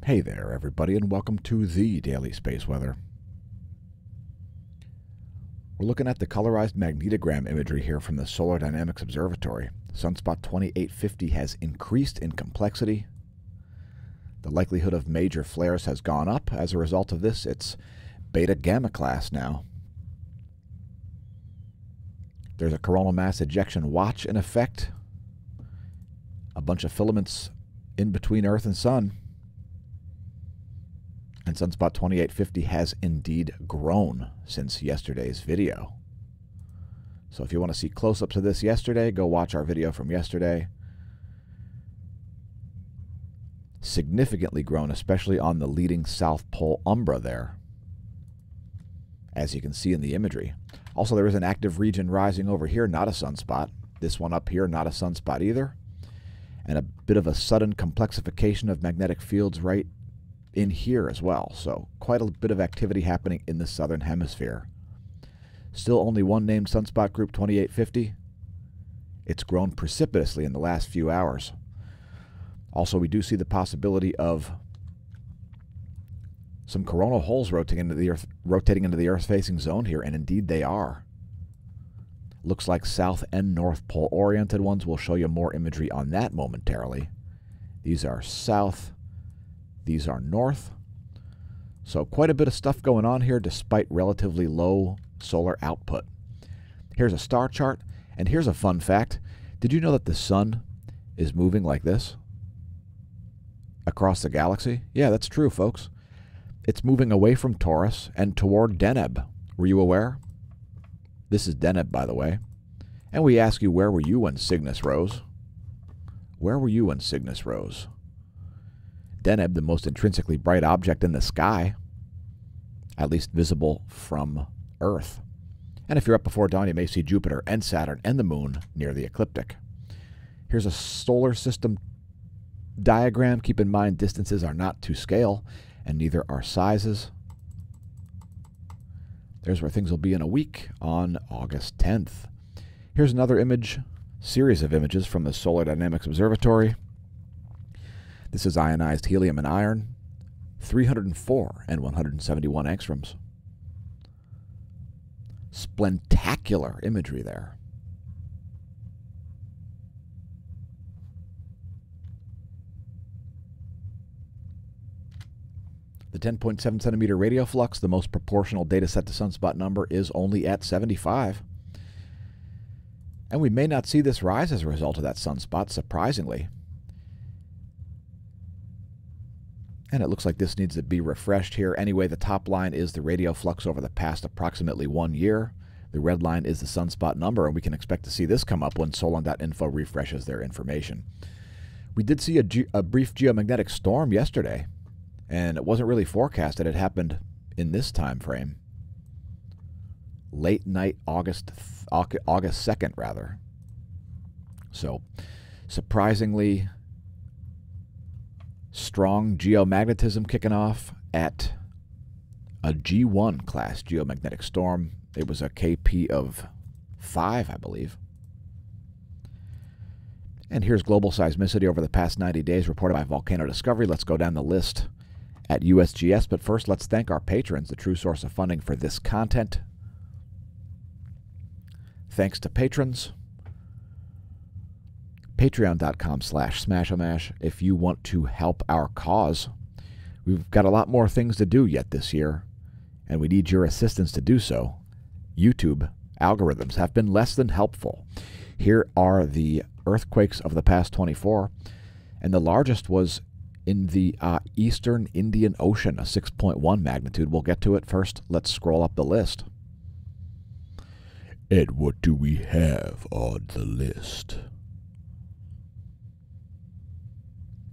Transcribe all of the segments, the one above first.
Hey there, everybody, and welcome to the Daily Space Weather. We're looking at the colorized magnetogram imagery here from the Solar Dynamics Observatory. Sunspot 2850 has increased in complexity. The likelihood of major flares has gone up. As a result of this, it's beta-gamma class now. There's a coronal mass ejection watch in effect. A bunch of filaments in between Earth and Sun. And Sunspot 2850 has indeed grown since yesterday's video. So if you want to see close-ups of this yesterday, go watch our video from yesterday. Significantly grown, especially on the leading South Pole umbra there, as you can see in the imagery. Also, there is an active region rising over here, not a sunspot. This one up here, not a sunspot either. And a bit of a sudden complexification of magnetic fields right in here as well. So quite a bit of activity happening in the southern hemisphere. Still only one named sunspot group, 2850. It's grown precipitously in the last few hours. Also, we do see the possibility of some coronal holes rotating into the Earth-facing zone here, and indeed they are. Looks like south and north pole oriented ones. We'll show you more imagery on that momentarily. These are south. These are north. So quite a bit of stuff going on here despite relatively low solar output. Here's a star chart, and here's a fun fact. Did you know that the sun is moving like this across the galaxy? Yeah, that's true, folks. It's moving away from Taurus and toward Deneb. Were you aware? This is Deneb, by the way. And we ask you, where were you when Cygnus rose? Where were you when Cygnus rose? Deneb, the most intrinsically bright object in the sky, at least visible from Earth. And if you're up before dawn, you may see Jupiter and Saturn and the Moon near the ecliptic. Here's a solar system diagram. Keep in mind, distances are not to scale, and neither are sizes. There's where things will be in a week on August 10th. Here's another series of images from the Solar Dynamics Observatory. This is ionized helium and iron, 304 and 171 angstroms. Splentacular imagery there. The 10.7 centimeter radio flux, the most proportional data set to sunspot number, is only at 75. And we may not see this rise as a result of that sunspot, surprisingly. And it looks like this needs to be refreshed here. Anyway, the top line is the radio flux over the past approximately 1 year. The red line is the sunspot number, and we can expect to see this come up when Solon.info refreshes their information. We did see a brief geomagnetic storm yesterday, and it wasn't really forecasted. It happened in this time frame. Late night, August 2nd, rather. So, surprisingly strong geomagnetism kicking off at a G1 class geomagnetic storm. It was a KP of 5, I believe. And here's global seismicity over the past 90 days reported by Volcano Discovery. Let's go down the list at USGS, but first let's thank our patrons, the true source of funding for this content. Thanks to patrons. Patreon.com/smAsho if you want to help our cause. We've got a lot more things to do yet this year, and we need your assistance to do so. YouTube algorithms have been less than helpful. Here are the earthquakes of the past 24, and the largest was in the eastern Indian Ocean, a 6.1 magnitude. We'll get to it first. Let's scroll up the list. And what do we have on the list?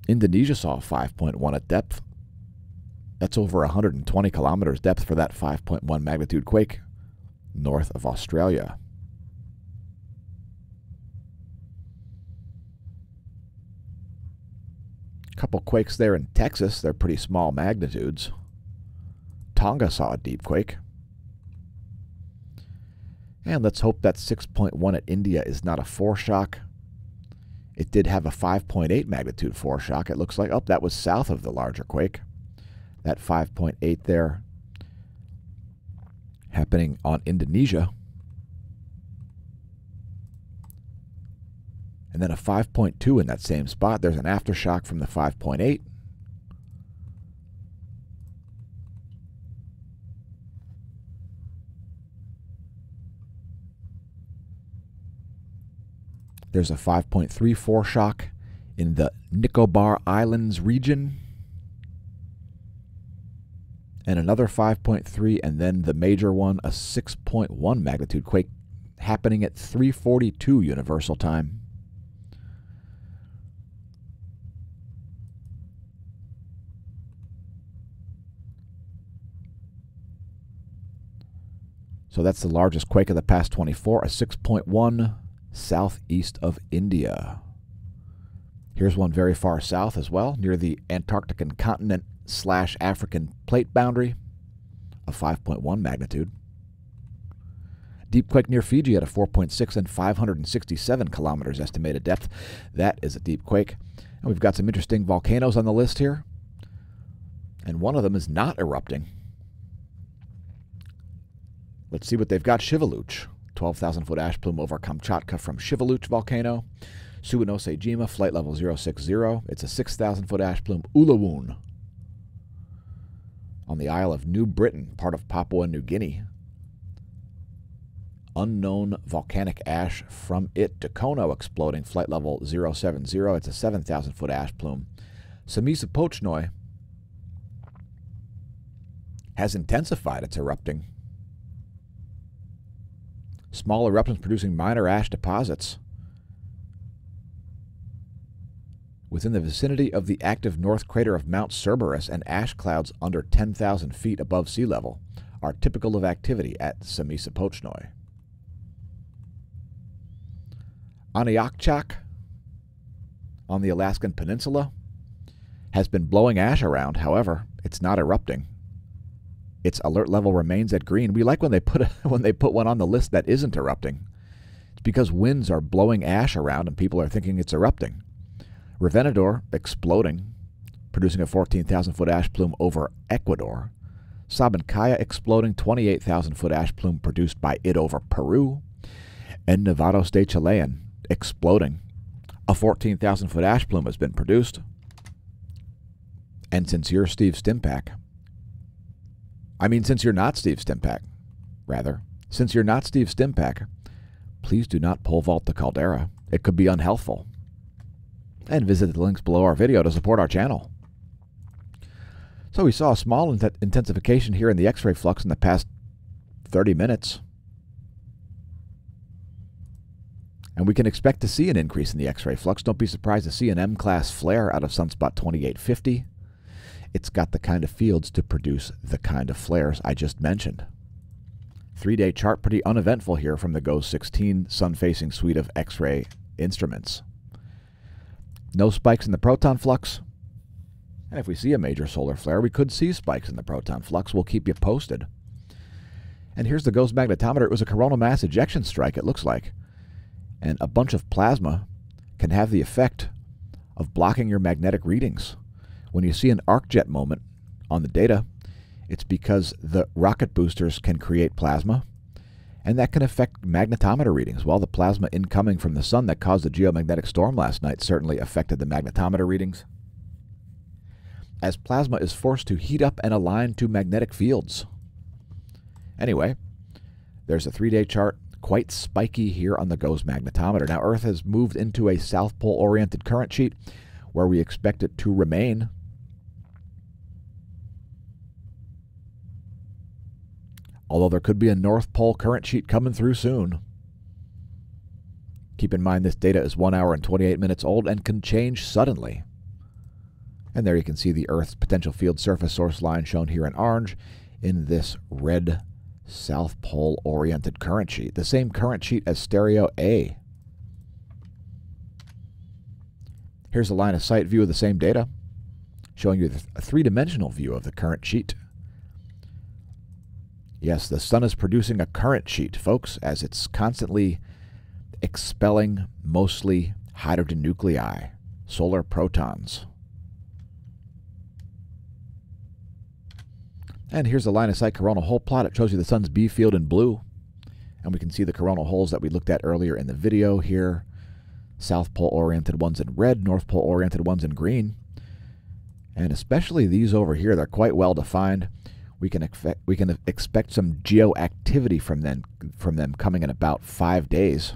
Indonesia saw a 5.1 at depth. That's over 120 kilometers depth for that 5.1 magnitude quake north of Australia. Couple quakes there in Texas. They're pretty small magnitudes. Tonga saw a deep quake. And let's hope that 6.1 at India is not a foreshock. It did have a 5.8 magnitude foreshock. It looks like, oh, that was south of the larger quake. That 5.8 there happening on Indonesia. And then a 5.2 in that same spot. There's an aftershock from the 5.8. There's a 5.3 foreshock in the Nicobar Islands region. And another 5.3, and then the major one, a 6.1 magnitude quake happening at 3:42 Universal Time. So that's the largest quake of the past 24, a 6.1 southeast of India. Here's one very far south as well, near the Antarctican continent / African plate boundary, a 5.1 magnitude. Deep quake near Fiji at a 4.6 and 567 kilometers estimated depth. That is a deep quake. And we've got some interesting volcanoes on the list here. And one of them is not erupting. Let's see what they've got. Shivaluch, 12,000-foot ash plume over Kamchatka from Shivaluch volcano. Suwanosejima, flight level 060. It's a 6,000-foot ash plume. Ulawun on the Isle of New Britain, part of Papua New Guinea. Unknown volcanic ash from it. Dakono exploding, flight level 070. It's a 7,000-foot ash plume. Samisa has intensified its erupting. Small eruptions producing minor ash deposits within the vicinity of the active north crater of Mount Cerberus, and ash clouds under 10,000 feet above sea level are typical of activity at Samisa. Aniakchak on the Alaskan Peninsula has been blowing ash around. However, it's not erupting. Its alert level remains at green. We like when they put one on the list that isn't erupting. It's because winds are blowing ash around and people are thinking it's erupting. Revenador exploding, producing a 14,000-foot ash plume over Ecuador. Sabancaya exploding, 28,000-foot ash plume produced by it over Peru. And Nevados de Chilean exploding. A 14,000-foot ash plume has been produced. And since you're not Steve Stimpak, please do not pole vault the caldera. It could be unhealthful. And visit the links below our video to support our channel. So we saw a small intensification here in the X-ray flux in the past 30 minutes. And we can expect to see an increase in the X-ray flux. Don't be surprised to see an M-class flare out of sunspot 2850. It's got the kind of fields to produce the kind of flares I just mentioned. 3-day chart, pretty uneventful here from the GOES 16 sun-facing suite of X-ray instruments. No spikes in the proton flux. And if we see a major solar flare, we could see spikes in the proton flux. We'll keep you posted. And here's the GOES magnetometer. It was a coronal mass ejection strike, it looks like. And a bunch of plasma can have the effect of blocking your magnetic readings. When you see an arc jet moment on the data, it's because the rocket boosters can create plasma, and that can affect magnetometer readings. Well, the plasma incoming from the sun that caused the geomagnetic storm last night certainly affected the magnetometer readings, as plasma is forced to heat up and align to magnetic fields. Anyway, there's a 3-day chart, quite spiky here on the GOES magnetometer. Now, Earth has moved into a South Pole-oriented current sheet where we expect it to remain. Although there could be a North Pole current sheet coming through soon. Keep in mind this data is 1 hour and 28 minutes old and can change suddenly. And there you can see the Earth's potential field surface source line shown here in orange in this red South Pole-oriented current sheet. The same current sheet as stereo A. Here's a line-of-sight view of the same data, showing you a three-dimensional view of the current sheet. Yes, the sun is producing a current sheet, folks, as it's constantly expelling mostly hydrogen nuclei, solar protons. And here's the line of sight coronal hole plot. It shows you the sun's B field in blue. And we can see the coronal holes that we looked at earlier in the video here. South pole oriented ones in red, North pole oriented ones in green. And especially these over here, they're quite well defined. We can expect some geoactivity from them coming in about 5 days,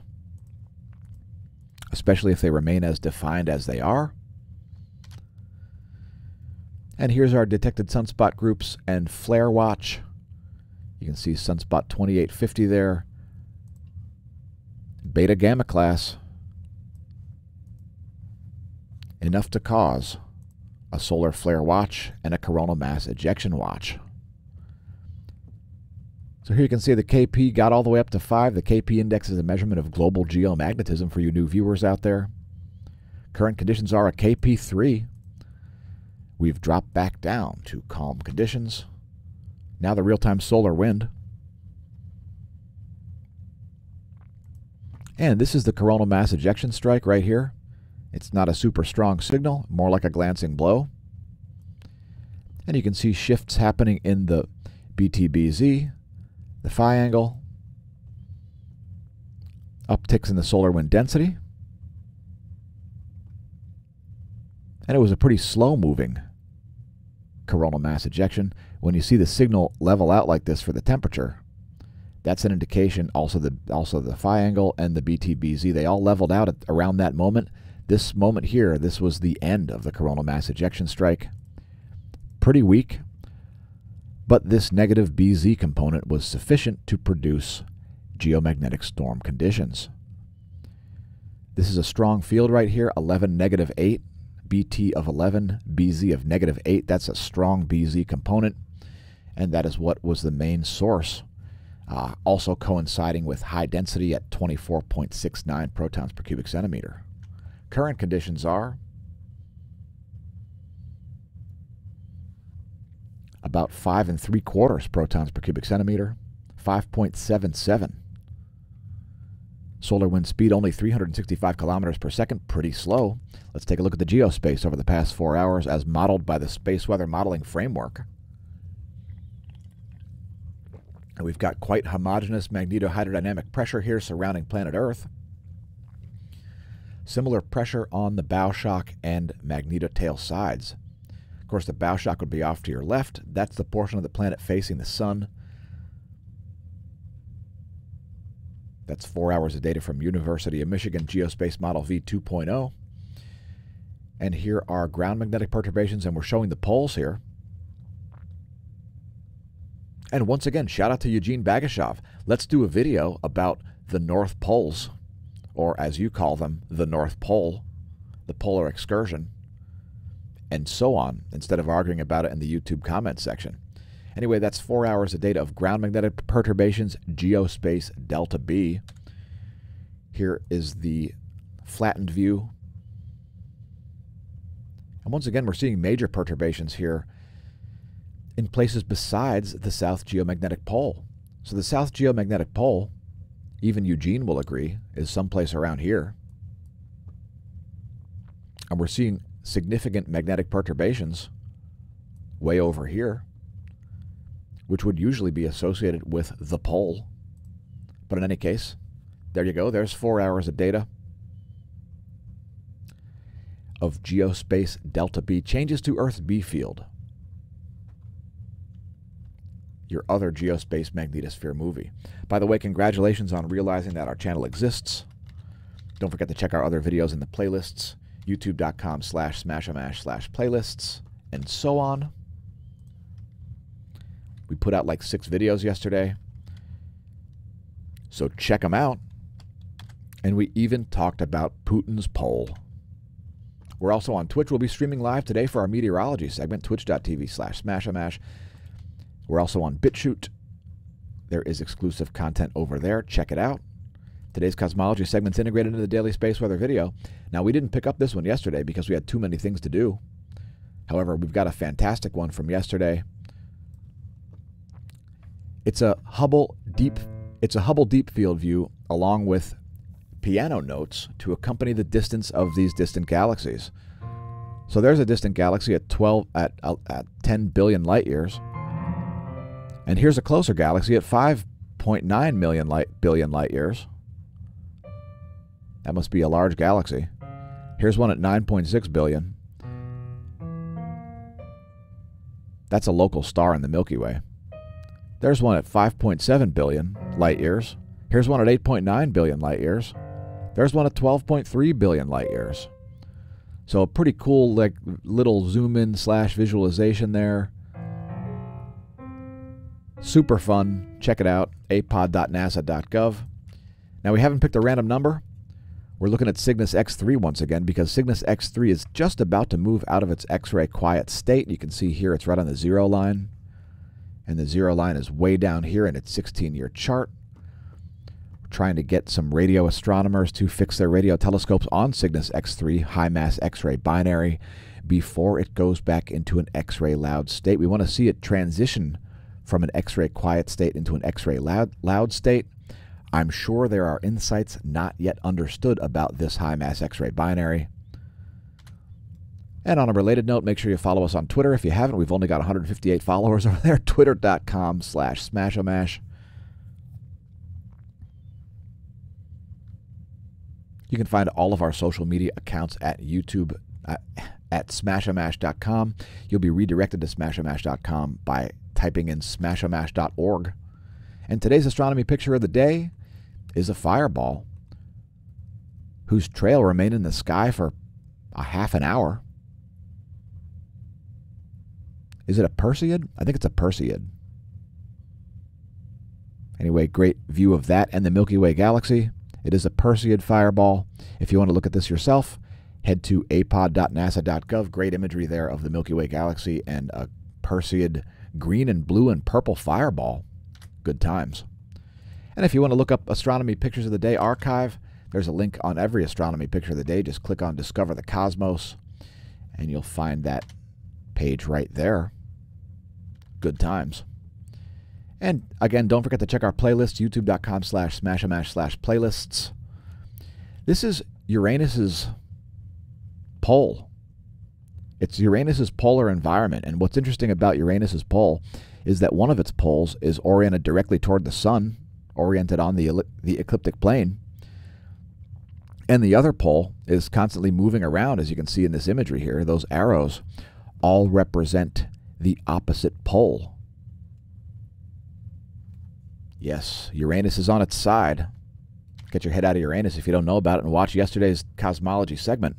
especially if they remain as defined as they are. And here's our detected sunspot groups and flare watch. You can see sunspot 2850 there. Beta gamma class. Enough to cause a solar flare watch and a coronal mass ejection watch. So here you can see the KP got all the way up to 5. The KP index is a measurement of global geomagnetism for you new viewers out there. Current conditions are a KP 3. We've dropped back down to calm conditions. Now the real-time solar wind. And this is the coronal mass ejection strike right here. It's not a super strong signal, more like a glancing blow. And you can see shifts happening in the BTBZ, the phi angle, upticks in the solar wind density. And it was a pretty slow-moving coronal mass ejection. When you see the signal level out like this for the temperature, that's an indication. Also the phi angle and the BTBZ, they all leveled out at around that moment. This moment here, this was the end of the coronal mass ejection strike. Pretty weak, but this negative BZ component was sufficient to produce geomagnetic storm conditions. This is a strong field right here, 11, -8. BT of 11, BZ of -8. That's a strong BZ component, and that is what was the main source. Also coinciding with high density at 24.69 protons per cubic centimeter. Current conditions are about 5 3/4 protons per cubic centimeter, 5.77. Solar wind speed only 365 kilometers per second, pretty slow. Let's take a look at the geospace over the past 4 hours as modeled by the Space Weather Modeling Framework. And we've got quite homogeneous magnetohydrodynamic pressure here surrounding planet Earth. Similar pressure on the bow shock and magnetotail sides. Of course, the bow shock would be off to your left. That's the portion of the planet facing the sun. That's 4 hours of data from University of Michigan Geospace Model V2.0. And here are ground magnetic perturbations, and we're showing the poles here. And once again, shout out to Eugene Bagashov. Let's do a video about the North Poles, or as you call them, the North Pole, the polar excursion, and so on, instead of arguing about it in the YouTube comments section. Anyway, that's 4 hours of data of ground magnetic perturbations, geospace delta B. Here is the flattened view. And once again, we're seeing major perturbations here in places besides the South Geomagnetic Pole. So the South Geomagnetic Pole, even Eugene will agree, is someplace around here. And we're seeing significant magnetic perturbations way over here, which would usually be associated with the pole. But in any case, there you go. There's 4 hours of data of geospace delta B. Changes to Earth's B field. Your other geospace magnetosphere movie. By the way, congratulations on realizing that our channel exists. Don't forget to check our other videos in the playlists, youtube.com/smashamash/playlists, and so on. We put out like 6 videos yesterday, so check them out. And we even talked about Putin's pole. We're also on Twitch. We'll be streaming live today for our meteorology segment, twitch.tv/smashamash. We're also on BitChute. There is exclusive content over there. Check it out. Today's cosmology segment's integrated into the daily space weather video. Now, we didn't pick up this one yesterday because we had too many things to do. However, we've got a fantastic one from yesterday. It's a Hubble deep field view along with piano notes to accompany the distance of these distant galaxies. So there's a distant galaxy at 10 billion light years. And here's a closer galaxy at 5.9 billion light years. That must be a large galaxy. Here's one at 9.6 billion. That's a local star in the Milky Way. There's one at 5.7 billion light years. Here's one at 8.9 billion light years. There's one at 12.3 billion light years. So a pretty cool like little zoom in / visualization there. Super fun. Check it out. apod.nasa.gov. Now we haven't picked a random number. We're looking at Cygnus X3 once again because Cygnus X3 is just about to move out of its X-ray quiet state. You can see here it's right on the 0 line. And the 0 line is way down here in its 16-year chart. We're trying to get some radio astronomers to fix their radio telescopes on Cygnus X3 high-mass X-ray binary before it goes back into an X-ray loud state. We want to see it transition from an X-ray quiet state into an X-ray loud state. I'm sure there are insights not yet understood about this high-mass X-ray binary. And on a related note, make sure you follow us on Twitter. If you haven't, we've only got 158 followers over there. Twitter.com/smAshomash. You can find all of our social media accounts at YouTube at smAshomash.com. You'll be redirected to smAshomash.com by typing in smAshomash.org. And today's astronomy picture of the day is a fireball whose trail remained in the sky for a half an hour. Is it a Perseid? I think it's a Perseid. Anyway, great view of that and the Milky Way galaxy. It is a Perseid fireball. If you want to look at this yourself, head to apod.nasa.gov. Great imagery there of the Milky Way galaxy and a Perseid green and blue and purple fireball. Good times. And if you want to look up Astronomy Pictures of the Day archive, there's a link on every Astronomy Picture of the Day. Just click on Discover the Cosmos, and you'll find that page right there. Good times. And again, don't forget to check our playlists, youtube.com/smAshomash/playlists. This is Uranus's pole. It's Uranus's polar environment. And what's interesting about Uranus's pole is that one of its poles is oriented directly toward the sun, oriented on the ecliptic plane. And the other pole is constantly moving around, as you can see in this imagery here. Those arrows all represent the opposite pole. Yes, Uranus is on its side. Get your head out of Uranus if you don't know about it and watch yesterday's cosmology segment.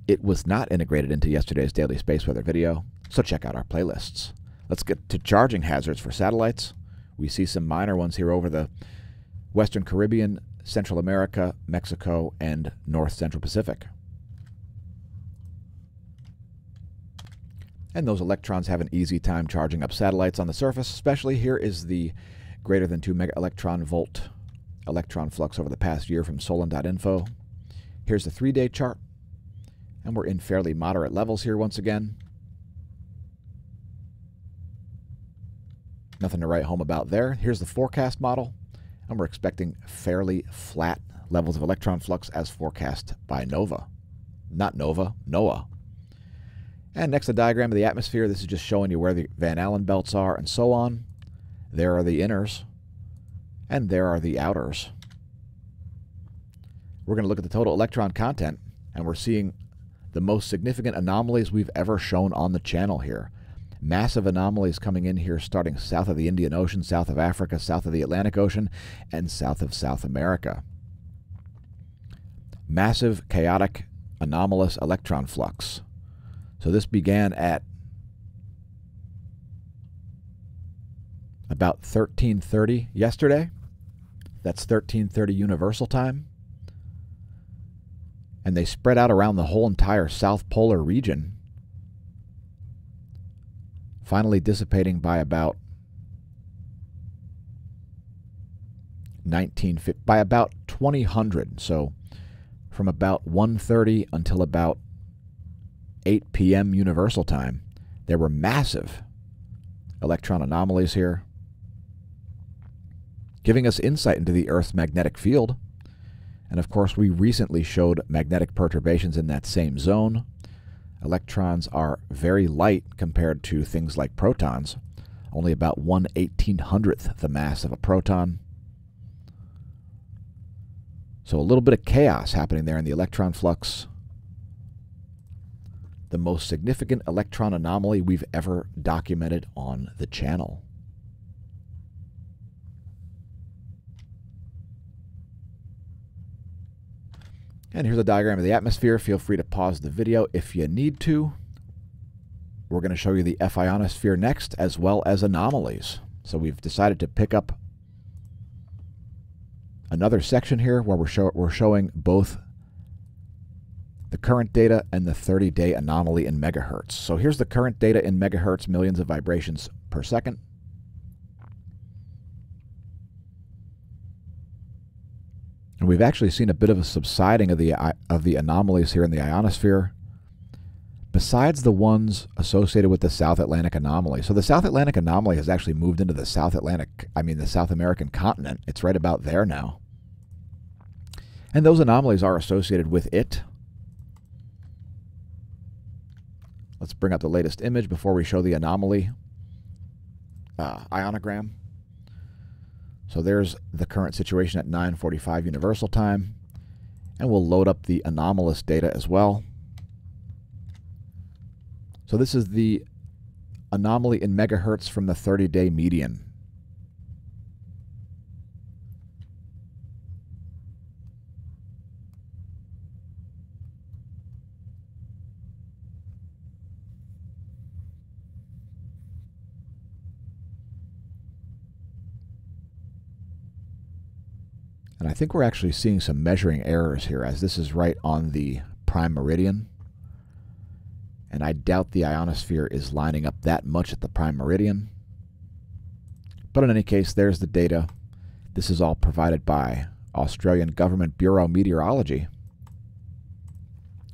It was not integrated into yesterday's daily space weather video, so check out our playlists. Let's get to charging hazards for satellites. We see some minor ones here over the Western Caribbean, Central America, Mexico, and North Central Pacific. And those electrons have an easy time charging up satellites on the surface, especially here is the greater than 2 mega electron volt electron flux over the past year from Solon.info. Here's the 3-day chart, and we're in fairly moderate levels here once again. Nothing to write home about there. Here's the forecast model, and we're expecting fairly flat levels of electron flux as forecast by NOAA. Not Nova, NOAA. And next, a diagram of the atmosphere. This is just showing you where the Van Allen belts are and so on. There are the inners, and there are the outers. We're going to look at the total electron content, and we're seeing the most significant anomalies we've ever shown on the channel here. Massive anomalies coming in here starting south of the Indian Ocean, south of Africa, south of the Atlantic Ocean, and south of South America. Massive, chaotic, anomalous electron flux. So this began at about 1330 yesterday. That's 1330 Universal Time. And they spread out around the whole entire South Polar region, finally dissipating by about 2000. So from about 1:30 until about 8 p.m. Universal Time, there were massive electron anomalies here, giving us insight into the Earth's magnetic field. And of course, we recently showed magnetic perturbations in that same zone. Electrons are very light compared to things like protons, only about 1/1800th the mass of a proton. So a little bit of chaos happening there in the electron flux. The most significant electron anomaly we've ever documented on the channel. And here's a diagram of the atmosphere. Feel free to pause the video if you need to. We're going to show you the F ionosphere next, as well as anomalies. So we've decided to pick up another section here where we're showing both the current data and the 30-day anomaly in megahertz. So here's the current data in megahertz, millions of vibrations per second. And we've actually seen a bit of a subsiding of the anomalies here in the ionosphere, besides the ones associated with the South Atlantic anomaly. So the South Atlantic anomaly has actually moved into the South American continent. It's right about there now. And those anomalies are associated with it. Let's bring up the latest image before we show the anomaly ionogram. So there's the current situation at 9:45 Universal Time. And we'll load up the anomalous data as well. So this is the anomaly in megahertz from the 30-day median. And I think we're actually seeing some measuring errors here, as this is right on the prime meridian. And I doubt the ionosphere is lining up that much at the prime meridian. But in any case, there's the data. This is all provided by Australian Government Bureau Meteorology.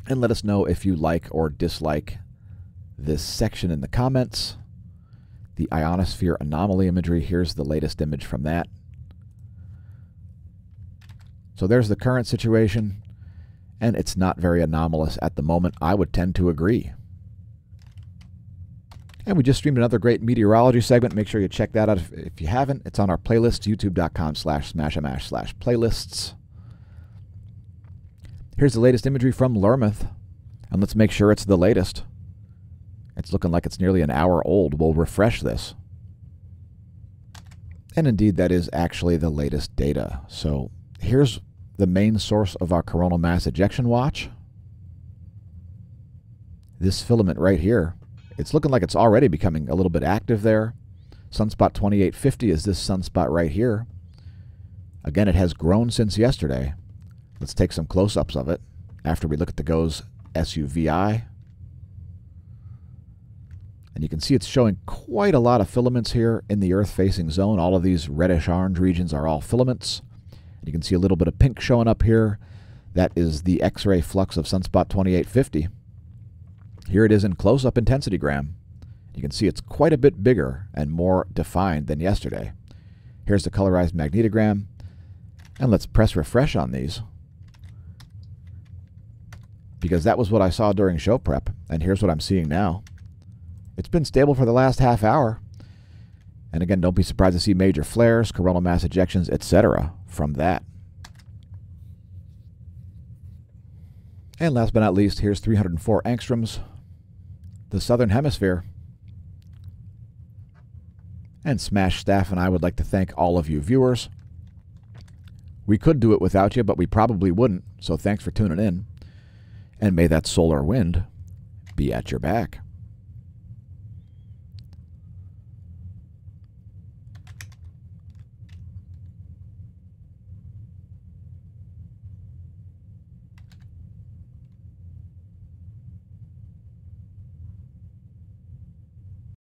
And let us know if you like or dislike this section in the comments. The ionosphere anomaly imagery, here's the latest image from that. So there's the current situation, and it's not very anomalous at the moment. I would tend to agree. And we just streamed another great meteorology segment. Make sure you check that out if you haven't. It's on our playlist, youtube.com/smashamash/playlists. Here's the latest imagery from Lermouth, and let's make sure it's the latest. It's looking like it's nearly an hour old. We'll refresh this. And indeed, that is actually the latest data. So here's the main source of our coronal mass ejection watch. This filament right here. It's looking like it's already becoming a little bit active there. Sunspot 2850 is this sunspot right here. Again, it has grown since yesterday. Let's take some close-ups of it after we look at the GOES SUVI. And you can see it's showing quite a lot of filaments here in the Earth-facing zone. All of these reddish-orange regions are all filaments. You can see a little bit of pink showing up here. That is the X-ray flux of sunspot 2850. Here it is in close-up intensitygram. You can see it's quite a bit bigger and more defined than yesterday. Here's the colorized magnetogram. And let's press refresh on these, because that was what I saw during show prep, and here's what I'm seeing now. It's been stable for the last half hour. And again, don't be surprised to see major flares, coronal mass ejections, etc. from that. And last but not least, here's 304 angstroms, the southern hemisphere. And Smash staff and I would like to thank all of you viewers. We could do it without you, but we probably wouldn't, so thanks for tuning in. And may that solar wind be at your back.